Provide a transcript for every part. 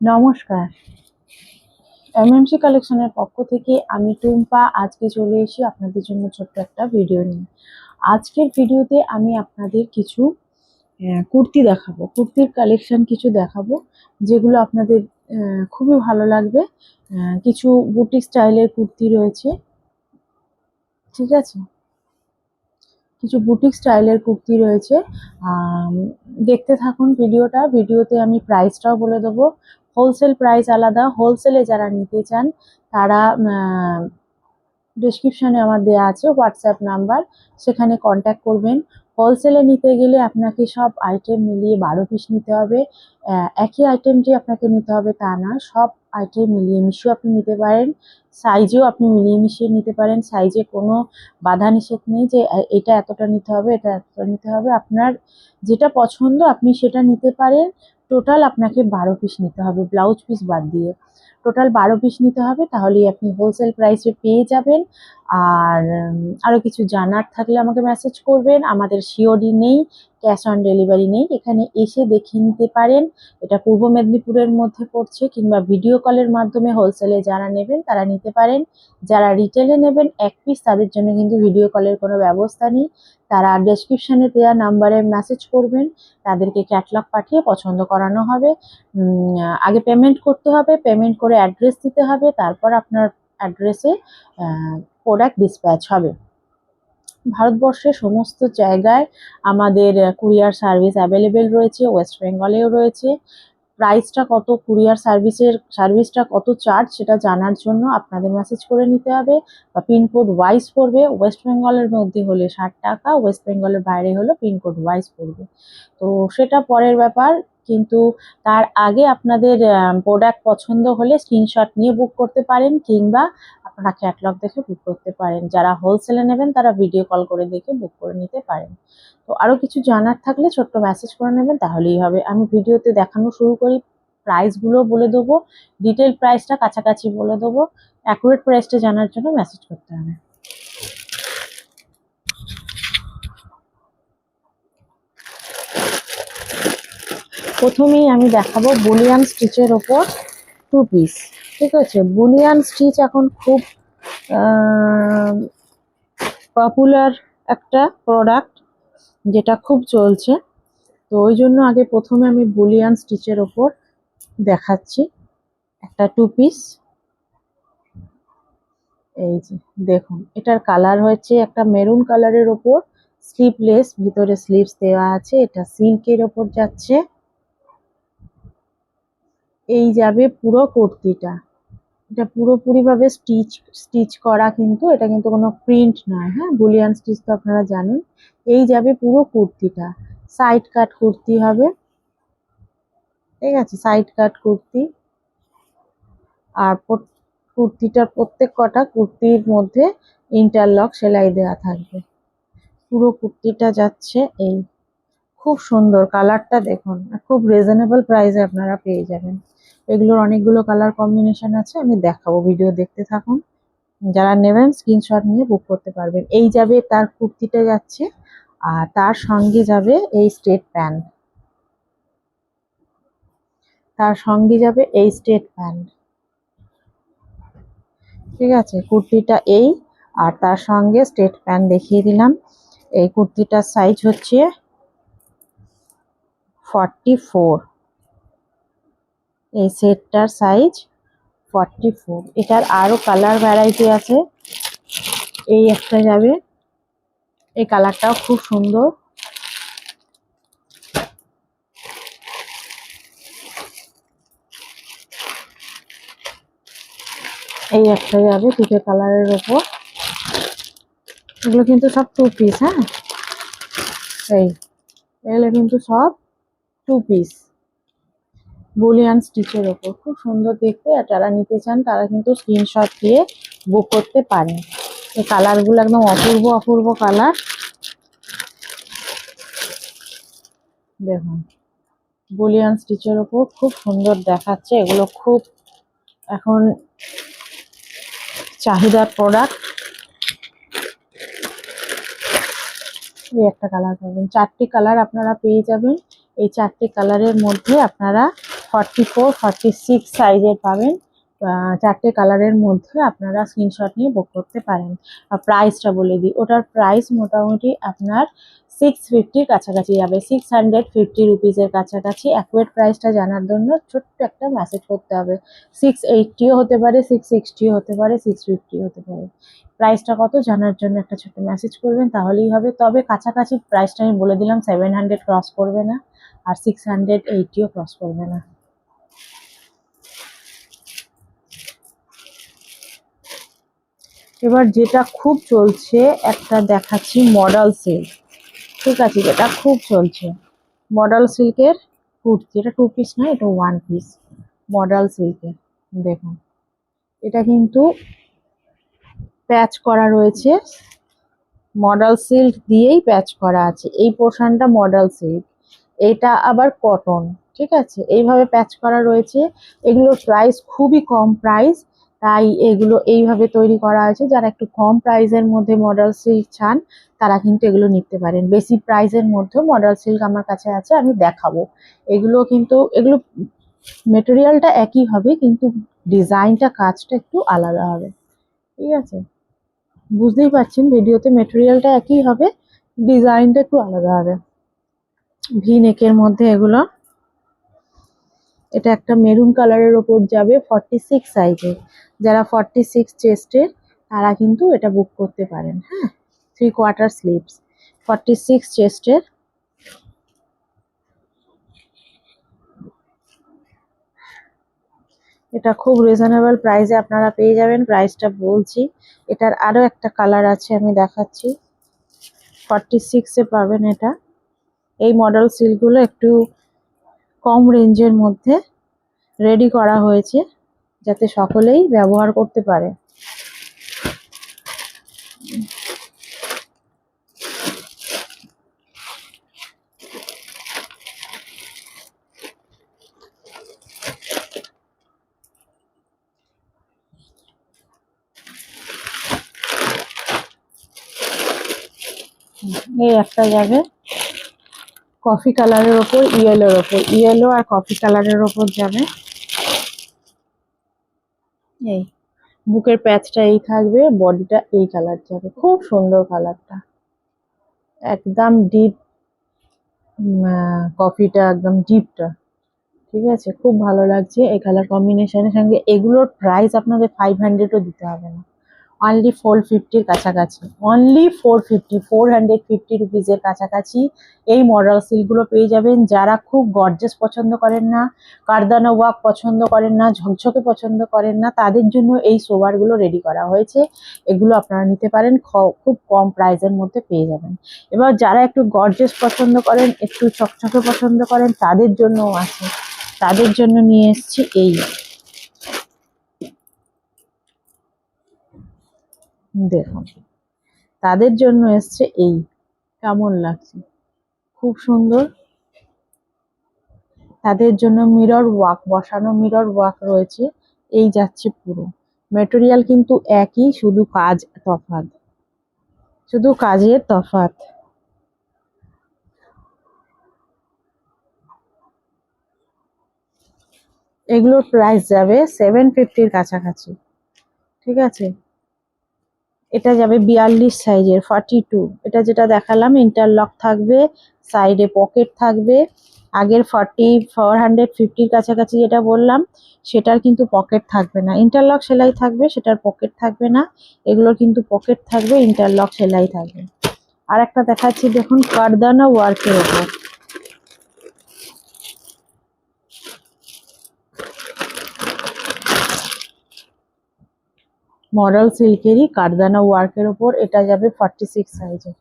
নমস্কার, এমএমসি কালেকশনের পক্ষ থেকে আমি টুম্পা আজকে চলে এসেছি আপনাদের জন্য ছোট্ট একটা ভিডিও নিয়ে। আজকের ভিডিওতে আমি আপনাদের কিছু কুর্তি দেখাবো, কুর্তির কালেকশন কিছু দেখাবো যেগুলো আপনাদের খুবই ভালো লাগবে। কিছু বুটিক স্টাইলের কুর্তি রয়েছে, ঠিক আছে, কিছু বুটিক স্টাইলের কুর্তি রয়েছে। দেখতে থাকুন ভিডিওতে আমি প্রাইসটাও বলে দেবো। হোলসেল প্রাইস আলাদা, হোলসেলে যারা নিতে চান তারা ডেসক্রিপশনে আমার দেওয়া আছে হোয়াটসঅ্যাপ নাম্বার, সেখানে কন্ট্যাক্ট করবেন। হোলসেলে নিতে গেলে আপনাকে সব আইটেম মিলিয়ে 12 পিস নিতে হবে। একই আইটেম যে আপনাকে নিতে হবে তা না, সব আইটেম মিলিয়ে মিশিয়ে আপনি নিতে পারেন। সাইজেও আপনি মিলিয়ে মিশিয়ে নিতে পারেন, সাইজে কোনো বাধা নিষেধ নেই যে এটা এতটা নিতে হবে, এটা এতটা নিতে হবে। আপনার যেটা পছন্দ আপনি সেটা নিতে পারেন। টোটাল আপনাকে 12 পিস নিতে হবে, ব্লাউজ পিস বাদ দিয়ে টোটাল 12 পিস নিতে হবে, তাহলেই আপনি হোলসেল প্রাইসে পেয়ে যাবেন। আর আরও কিছু জানার থাকলে আমাকে মেসেজ করবেন। আমাদের সিওডি নেই, ক্যাশ অন ডেলিভারি নেই, এখানে এসে দেখে নিতে পারেন। এটা পূর্ব মেদিনীপুরের মধ্যে পড়ছে, কিংবা ভিডিও কলের মাধ্যমে হোলসেলে যারা নেবেন তারা নিতে পারেন। যারা রিটেলে নেবেন এক পিস, তাদের জন্য কিন্তু ভিডিও কলের কোনো ব্যবস্থা নেই। তারা ডেসক্রিপশনে দেওয়া নাম্বারে মেসেজ করবেন, তাদেরকে ক্যাটলগ পাঠিয়ে পছন্দ করানো হবে। আগে পেমেন্ট করতে হবে, পেমেন্ট করে অ্যাড্রেস দিতে হবে, তারপর আপনার অ্যাড্রেসে প্রোডাক্ট ডিসপ্যাচ হবে। ভারতবর্ষের সমস্ত জায়গায় আমাদের কুরিয়ার সার্ভিস অ্যাভেলেবেল রয়েছে, ওয়েস্ট বেঙ্গলেও রয়েছে। প্রাইসটা কত, কুরিয়ার সার্ভিসটা কত চার্জ, সেটা জানার জন্য আপনাদের মেসেজ করে নিতে হবে, বা পিনকোড ওয়াইজ পড়বে। ওয়েস্ট বেঙ্গলের মধ্যে হলে 60 টাকা, ওয়েস্ট বেঙ্গলের বাইরে হলে পিনকোড ওয়াইজ পড়বে। তো সেটা পরের ব্যাপার, কিন্তু তার আগে আপনাদের প্রোডাক্ট পছন্দ হলে স্ক্রিনশট নিয়ে বুক করতে পারেন, কিংবা আপনারা ক্যাটলগ দেখে বুক করতে পারেন। যারা হোলসেলে নেবেন তারা ভিডিও কল করে দেখে বুক করে নিতে পারেন। তো আরও কিছু জানার থাকলে ছোট্ট মেসেজ করে নেবেন, তাহলেই হবে। আমি ভিডিওতে দেখানো শুরু করি, প্রাইসগুলো বলে দেবো, ডিটেল প্রাইসটা কাছাকাছি বলে দেবো। অ্যাকুরেট প্রাইসটা জানার জন্য মেসেজ করতে হবে। প্রথমেই আমি দেখাবো বুলিয়ান স্টিচের ওপর 2 পিস, ঠিক আছে। বুলিয়ান স্টিচ এখন খুব পপুলার একটা প্রোডাক্ট, যেটা খুব চলছে। তো ওই জন্য আগে প্রথমে আমি বুলিয়ান স্টিচের ওপর দেখাচ্ছি একটা 2 পিস। এই যে দেখুন, এটার কালার হচ্ছে একটা মেরুন কালারের ওপর, স্লিভলেস, ভিতরে স্লিভস দেওয়া আছে। এটা সিল্কের ওপর যাচ্ছে। এই যাবে পুরো কুর্তিটা, এটা পুরোপুরি ভাবে স্টিচ করা, কিন্তু এটা কিন্তু কোনো প্রিন্ট নয়। হ্যাঁ, বুলিয়ান স্টিচ তো আপনারা জানেন। এই যাবে পুরো কুর্তিটা, সাইড কাট কুর্তি হবে, ঠিক আছে, সাইড কাট কুর্তি। আর কুর্তিটার প্রত্যেক কটা কুর্তির মধ্যে ইন্টারলক সেলাই দেওয়া থাকবে। পুরো কুর্তিটা যাচ্ছে এই, খুব সুন্দর কালারটা দেখুন, খুব রিজনেবল প্রাইসে আপনারা পেয়ে যাবেন। এগুলোর অনেকগুলো কালার কম্বিনেশন আছে, আমি দেখাবো, ভিডিও দেখতে থাকুন। যারা নেবেন স্ক্রিনশট নিয়ে বুক করতে পারবেন। এই যাবে তার কুর্তিটা যাচ্ছে, আর তার সঙ্গে যাবে এই স্ট্রেট প্যান্ট, তার সঙ্গে যাবে এই স্ট্রেট প্যান্ট, ঠিক আছে। কুর্তিটা এই, আর তার সঙ্গে স্ট্রেট প্যান্ট দেখিয়ে দিলাম। এই কুর্তিটার সাইজ হচ্ছে 44, এই সেটটার সাইজ 44। এটার আরো কালার ভ্যারাইটি আছে। এই একটা যাবে, এই কালারটাও খুব সুন্দর। এই একটা যাবে পিকে কালারের ওপর। এগুলো কিন্তু সব 2 পিস। হ্যাঁ, এগুলো কিন্তু সব 2 পিস, বুলিয়ান স্টিচের ওপর, খুব সুন্দর দেখতে। আর যারা নিতে চান তারা কিন্তু স্ক্রিনশট দিয়ে বুক করতে পারেন। এই কালারগুলো একদম অপূর্ব অপূর্ব কালার, দেখুন, বুলিয়ান স্টিচের ওপর খুব সুন্দর দেখাচ্ছে। এগুলো খুব এখন চাহিদার প্রোডাক্ট। এই একটা কালার পাবেন, 4টি কালার আপনারা পেয়ে যাবেন। এই 4টি কালারের মধ্যে আপনারা 44, 46 সাইজের পাবেন। চারটে কালারের মধ্যে আপনারা স্ক্রিনশট নিয়ে বুক করতে পারেন। আর প্রাইসটা বলে দিই, ওটার প্রাইস মোটামুটি আপনার 650 কাছাকাছি যাবে, 650 রুপিসের কাছাকাছি। অ্যাকুরেট প্রাইসটা জানার জন্য ছোট্ট একটা মেসেজ করতে হবে। 680ও হতে পারে, 660ও হতে পারে, 650 হতে পারে। প্রাইসটা কত জানার জন্য একটা ছোট্ট মেসেজ করবেন, তাহলেই হবে। তবে কাছাকাছি প্রাইসটা আমি বলে দিলাম, 700 ক্রস করবে না, আর 680ও ক্রস করবে না। এবার যেটা খুব চলছে একটা দেখাচ্ছি, মডেল সিল্ক। ঠিক আছে, যেটা খুব চলছে মডেল সিল্কের কুর্তি। এটা 2 পিস না, এটা 1 পিস মডেল সিল্কের। দেখুন, এটা কিন্তু প্যাচ করা রয়েছে, মডেল সিল্ক দিয়েই প্যাচ করা আছে। এই পোর্শনটা মডেল সিল্ক, এটা আবার কটন। ঠিক আছে, এইভাবে প্যাচ করা রয়েছে। এগুলোর প্রাইস খুবই কম প্রাইস, তাই এগুলো এইভাবে তৈরি করা হয়েছে। যারা একটু কম প্রাইসের মধ্যে মডেল সিল্ক চান তারা কিন্তু এগুলো নিতে পারেন। বেশি প্রাইসের মধ্যেও মডেল সিল্ক আমার কাছে আছে, আমি দেখাবো। এগুলো কিন্তু এগুলো মেটেরিয়ালটা একই হবে, কিন্তু ডিজাইনটা কাজটা একটু আলাদা হবে। ঠিক আছে, বুঝতেই পারছেন ভিডিওতে মেটেরিয়ালটা একই হবে, ডিজাইনটা একটু আলাদা হবে। ভি নেকের মধ্যে এগুলো। এটা একটা মেরুন কালারের ওপর যাবে, 46 সাইজের। যারা 46 চেস্টের তারা কিন্তু এটা বুক করতে পারেন। হ্যাঁ, 3/4 স্লিভস, 46 চেস্টের। এটা খুব রিজনেবল প্রাইসে আপনারা পেয়ে যাবেন, প্রাইসটা বলছি। এটার আরো একটা কালার আছে, আমি দেখাচ্ছি। 46-এ পাবেন এটা। এই মডেল সিল্কগুলো একটু কম রেঞ্জের মধ্যে রেডি করা হয়েছে, যাতে সকলেই ব্যবহার করতে পারে। এই একটা যাবে কফি কালারের ওপর, ইয়েলোর ওপর, ইয়েলো আর কফি কালারের ওপর যাবে। এই বুকের প্যাচটা এই থাকবে, বডিটা এই কালার যাবে। খুব সুন্দর কালারটা, একদম ডিপ কফিটা, একদম ডিপটা। ঠিক আছে, খুব ভালো লাগছে এই কালার কম্বিনেশনের সঙ্গে। এগুলোর প্রাইস আপনাদের 500ও দিতে হবে না, অনলি 450-র কাছাকাছি। অনলি 450 রুপিসের কাছাকাছি এই মডেল সিল্কগুলো পেয়ে যাবেন। যারা খুব গর্জেস পছন্দ করেন না, কারদানা ওয়ার্ক পছন্দ করেন না, ঝকঝকে পছন্দ করেন না, তাদের জন্য এই সোভারগুলো রেডি করা হয়েছে। এগুলো আপনারা নিতে পারেন, খুব কম প্রাইসের মধ্যে পেয়ে যাবেন। এবার যারা একটু গর্জেস পছন্দ করেন, একটু চকচকে পছন্দ করেন, তাদের জন্যও আছে। তাদের জন্য নিয়ে এসেছি এই। দেখুন, তাদের জন্য এসছে এই। কেমন লাগছে, খুব সুন্দর। তাদের জন্য মিরর ওয়ার্ক বসানো, মিরর ওয়ার্ক রয়েছে। এই যাচ্ছে পুরো মেটেরিয়াল কিন্তু একই, শুধু কাজ তফাৎ, শুধু কাজের তফাৎ। এগুলোর প্রাইস যাবে 750-র কাছাকাছি। ঠিক আছে, এটা যাবে 42 সাইজের, 42। এটা যেটা দেখালাম ইন্টারলক থাকবে, সাইডে পকেট থাকবে। আগের 450-র কাছাকাছি যেটা বললাম সেটার কিন্তু পকেট থাকবে না, ইন্টারলক সেলাই থাকবে, সেটার পকেট থাকবে না। এগুলোর কিন্তু পকেট থাকবে, ইন্টারলক সেলাই থাকবে। আর একটা দেখাচ্ছি, দেখুন, কারদানা ওয়ার্কের ওপর। মডেল সিল্কেরই কারদানা ওয়ার্কের ওপর, এটা যাবে 46 সাইজে।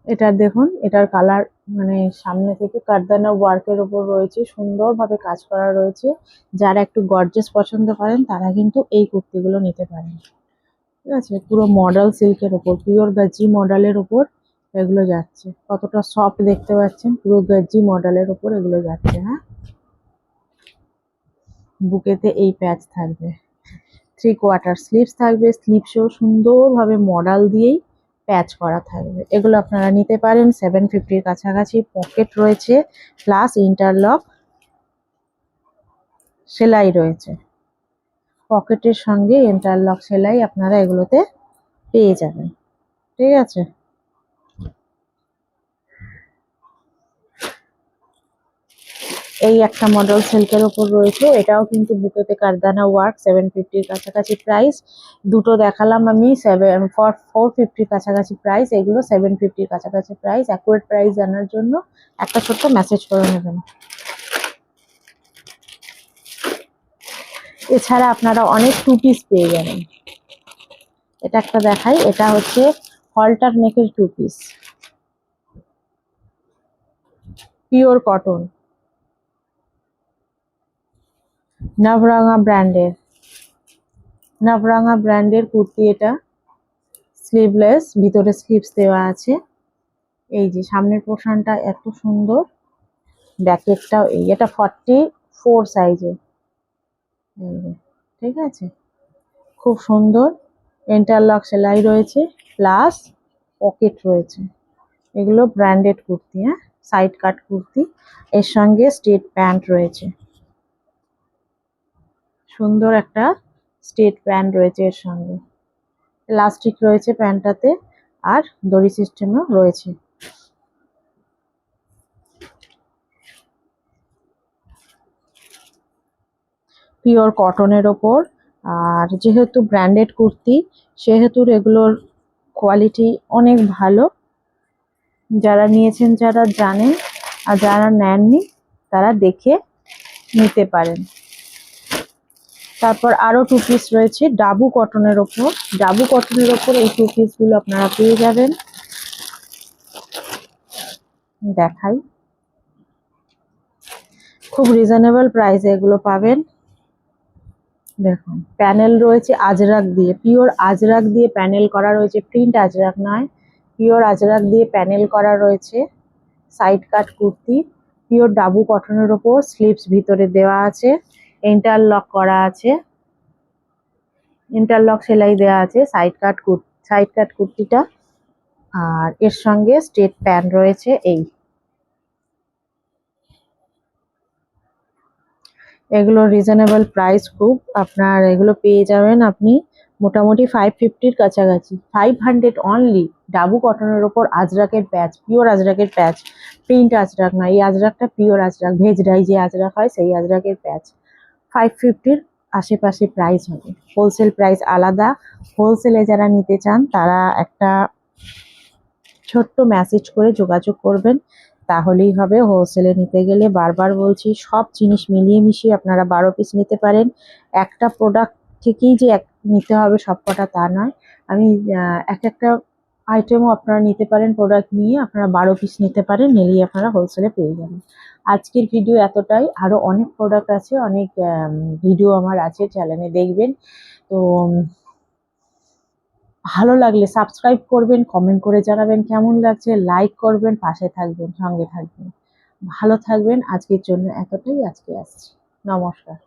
এটার দেখুন, এটার কালার মানে সামনে থেকে কারদানা ওয়ার্কের ওপর রয়েছে, সুন্দরভাবে কাজ করা রয়েছে। যারা একটু গর্জেস পছন্দ করেন তারা কিন্তু এই কুর্তিগুলো নিতে পারেন। ঠিক আছে, পুরো মডেল সিল্কের ওপর, পিওর গাজি মডেলের ওপর এগুলো যাচ্ছে। কতটা সফট দেখতে পাচ্ছেন, পুরো গাজি মডেলের ওপর এগুলো যাচ্ছে। হ্যাঁ, বুকেতে এই প্যাচ থাকবে, 3/4 স্লিভস থাকবে। স্লিভসও সুন্দরভাবে মডেল দিয়েই প্যাচ করা থাকবে। এগুলো আপনারা নিতে পারেন। 750-র কাছাকাছি পকেট রয়েছে, প্লাস ইন্টারলক সেলাই রয়েছে। পকেটের সঙ্গে ইন্টারলক সেলাই আপনারা এগুলোতে পেয়ে যাবেন। ঠিক আছে, এই একটা মডেল সিল্কের ওপর রয়েছে, এটাও কিন্তু বুকেতে কারদানা ওয়ার্ক, 750-র কাছাকাছি প্রাইস। দুটো দেখালাম আমি 450-র কাছাকাছি প্রাইস, এগুলো 750-র কাছাকাছি প্রাইস। অ্যাকুরেট প্রাইস জানার জন্য একটা ছোট্ট মেসেজ করে নেবেন। এছাড়া আপনারা অনেক টু পিস পেয়ে যাবেন। এটা একটা দেখাই, এটা হচ্ছে হলটার নেকের টু পিস, পিওর কটন, নবরঙা ব্র্যান্ডের কুর্তি। এটা স্লিভলেস, ভিতরে স্লিভস দেওয়া আছে। এই যে সামনের পোর্শনটা এত সুন্দর, ব্যাকেটটাও এই, এটা 44 সাইজের। ঠিক আছে, খুব সুন্দর ইন্টারলক সেলাই রয়েছে, প্লাস পকেট রয়েছে। এগুলো ব্র্যান্ডেড কুর্তি, হ্যাঁ, সাইড কাট কুর্তি। এর সঙ্গে স্ট্রেট প্যান্ট রয়েছে, সুন্দর একটা স্ট্রেট প্যান্ট রয়েছে এর সঙ্গে, ইলাস্টিক রয়েছে প্যান্টটাতে, আর দড়ি সিস্টেমও রয়েছে। পিওর কটনের ওপর, আর যেহেতু ব্র্যান্ডেড কুর্তি সেহেতু এগুলোর কোয়ালিটি অনেক ভালো। যারা নিয়েছেন যারা জানেন, আর যারা নেননি তারা দেখে নিতে পারেন। তারপর আরো টু পিস রয়েছে ডাবু কটনের ওপর। ডাবু কটনের ওপর এই টু পিস গুলো আপনারা পেয়ে যাবেন। দেখাই, খুব রিজনেবল প্রাইসে এগুলো পাবেন। দেখুন, প্যানেল রয়েছে আজরাক দিয়ে, পিওর আজরাক দিয়ে প্যানেল করা রয়েছে, প্রিন্ট আজরাক নয়, পিওর আজরাক দিয়ে প্যানেল করা রয়েছে। সাইড কাট কুর্তি, পিওর ডাবু কটনের ওপর, স্লিভস ভিতরে দেওয়া আছে, ইন্টারলক করা আছে, ইন্টারলক সেলাই দেওয়া আছে সাইড কাট কুর্তিটা। আর এর সঙ্গে স্ট্রেট প্যান্ট রয়েছে। এই এগুলো রিজনেবল প্রাইস খুব, আপনার এগুলো পেয়ে যাবেন আপনি মোটামুটি 550-র কাছাকাছি, 500 অনলি। ডাবু কটনের ওপর আজরাকের প্যাচ, পিওর আজরাকের প্যাচ, প্রিন্ট আজরাক না, এই আজরাকটা পিওর আজরাক, ভেজ ডাই যে আজরাক হয় সেই আজরাকের প্যাচ। 550-র আশেপাশে প্রাইস হবে, হোলসেল প্রাইস আলাদা। হোলসেলে যারা নিতে চান তারা একটা ছোট্ট মেসেজ করে যোগাযোগ করবেন, তাহলেই হবে। হোলসেলে নিতে গেলে বারবার বলছি, সব জিনিস মিলিয়ে মিশিয়ে আপনারা 12 পিস নিতে পারেন। একটা প্রোডাক্ট থেকেই যে নিতে হবে সবকটা তা নয়। আমি একটা আইটেমও আপনারা নিতে পারেন, প্রোডাক্ট নিয়ে আপনারা 12 পিস নিতে পারেন, নিলেই আপনারা হোলসেলে পেয়ে যাবেন। আজকের ভিডিও এতটাই, আরো অনেক প্রোডাক্ট আছে, অনেক ভিডিও আমার আছে চ্যানেলে, দেখবেন। তো ভালো লাগলে সাবস্ক্রাইব করবেন, কমেন্ট করে জানাবেন কেমন লাগছে, লাইক করবেন, পাশে থাকবেন, সঙ্গে থাকবেন। ভালো থাকবেন। আজকের জন্য এতটাই, আজকে আসছি। নমস্কার।